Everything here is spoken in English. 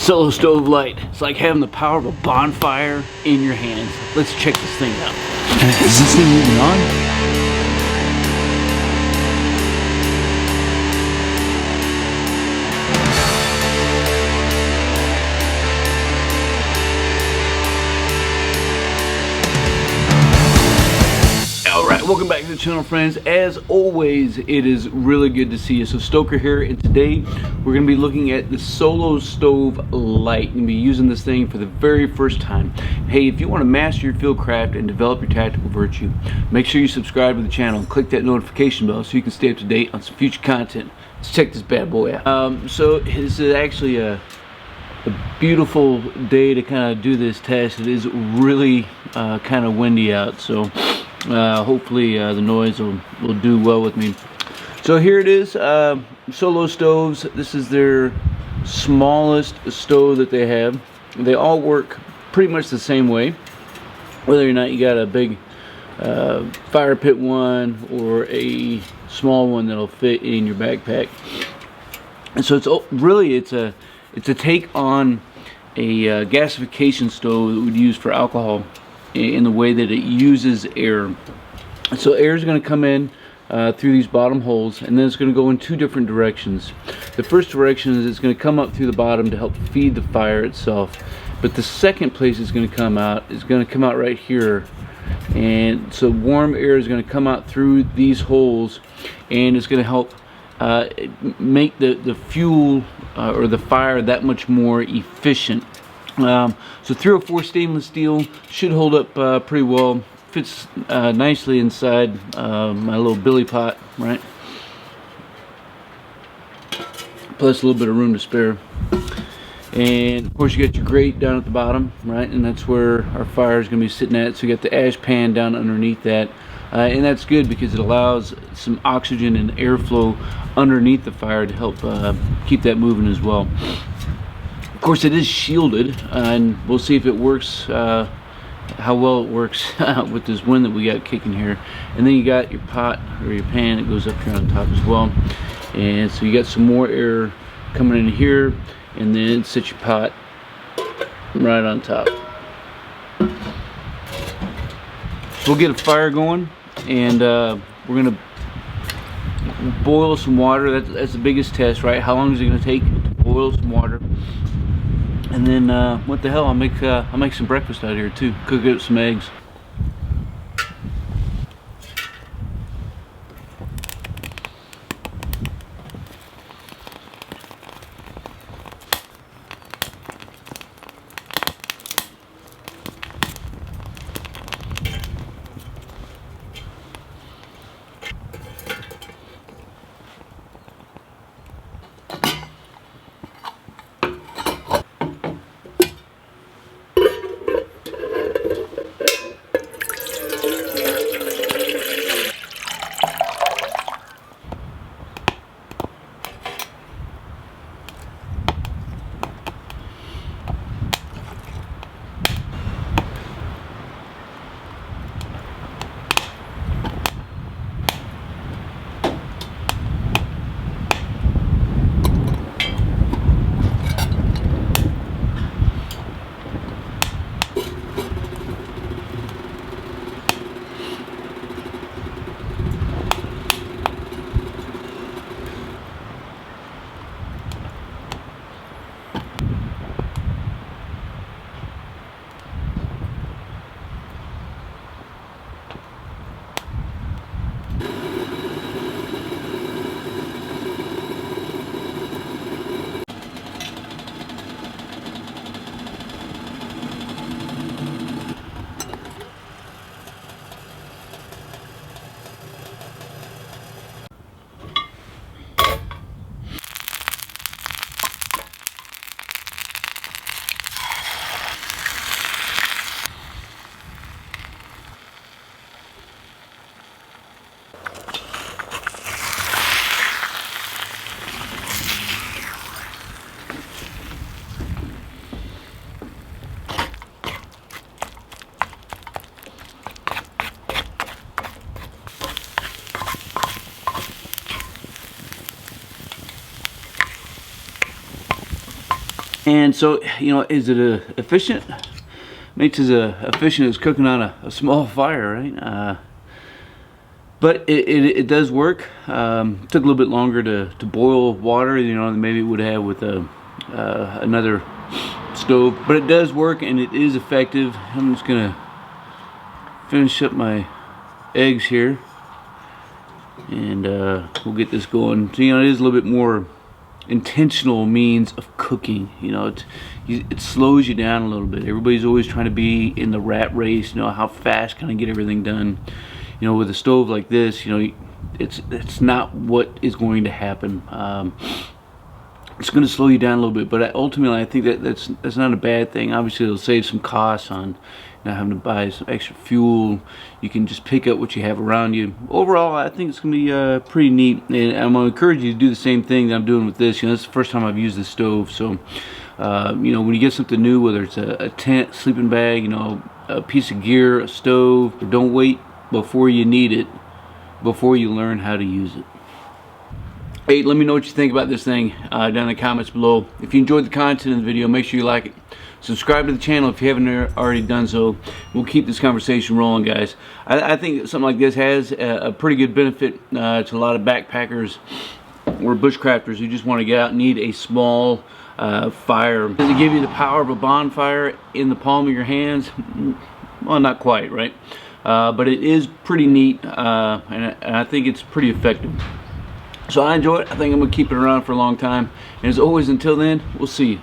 Solo Stove Lite. It's like having the power of a bonfire in your hands. Let's check this thing out. Is this thing even on? Alright, welcome back to the channel, friends. As always, it is really good to see you. So Stoker here, and today we're going to be looking at the Solo Stove Lite. You're going to be using this thing for the very first time. Hey, if you want to master your field craft and develop your tactical virtue, make sure you subscribe to the channel and click that notification bell so you can stay up to date on some future content. Let's check this bad boy out. So this is actually a beautiful day to kind of do this test. It is really kind of windy out, so hopefully the noise will do well with me. So here it is, Solo Stoves. This is their smallest stove that they have. They all work pretty much the same way, whether or not you got a big fire pit one or a small one that'll fit in your backpack. And so it's a take on a gasification stove that we'd use for alcohol, in the way that it uses air. So air is going to come in through these bottom holes, and then it's going to go in two different directions. The first direction is it's going to come up through the bottom to help feed the fire itself, but the second place it's going to come out is going to come out right here, and so warm air is going to come out through these holes, and it's going to help make the fuel or the fire that much more efficient. So 304 stainless steel should hold up pretty well. Fits nicely inside my little billy pot, right? Plus a little bit of room to spare. And of course you got your grate down at the bottom, right? And that's where our fire is going to be sitting at. So you got the ash pan down underneath that. And that's good because it allows some oxygen and airflow underneath the fire to help keep that moving as well. Of course it is shielded, and we'll see if it works, how well it works with this wind that we got kicking here. And then you got your pot or your pan that goes up here on top as well. And so you got some more air coming in here, and then set your pot right on top. So we'll get a fire going, and we're gonna boil some water. That's the biggest test, right? How long is it gonna take to boil some water? And then what the hell, I'll make some breakfast out here too. Cook up some eggs. And so, you know, is it efficient? Makes it efficient as cooking on a small fire, right? But it does work. Took a little bit longer to boil water, you know, than maybe it would have with another stove. But it does work, and it is effective. I'm just gonna finish up my eggs here, and we'll get this going. So, you know, it is a little bit more intentional means of cooking. You know, it slows you down a little bit. Everybody's always trying to be in the rat race. You know, how fast can I get everything done? You know, with a stove like this, you know, it's not what is going to happen. It's going to slow you down a little bit, but ultimately I think that's not a bad thing. Obviously it'll save some costs on not having to buy some extra fuel. You can just pick up what you have around you. Overall, I think it's going to be pretty neat, and I'm going to encourage you to do the same thing that I'm doing with this. You know, this is the first time I've used this stove, so you know, when you get something new, whether it's a tent, sleeping bag, you know, a piece of gear, a stove, don't wait before you need it, before you learn how to use it. Hey, let me know what you think about this thing down in the comments below. If you enjoyed the content of the video, make sure you like it. Subscribe to the channel if you haven't already done so. We'll keep this conversation rolling, guys. I think something like this has a pretty good benefit to a lot of backpackers or bushcrafters who just want to get out and need a small fire. Does it give you the power of a bonfire in the palm of your hands? Well, not quite, right? But it is pretty neat, and I think it's pretty effective. So I enjoy it. I think I'm going to keep it around for a long time. And as always, until then, we'll see you.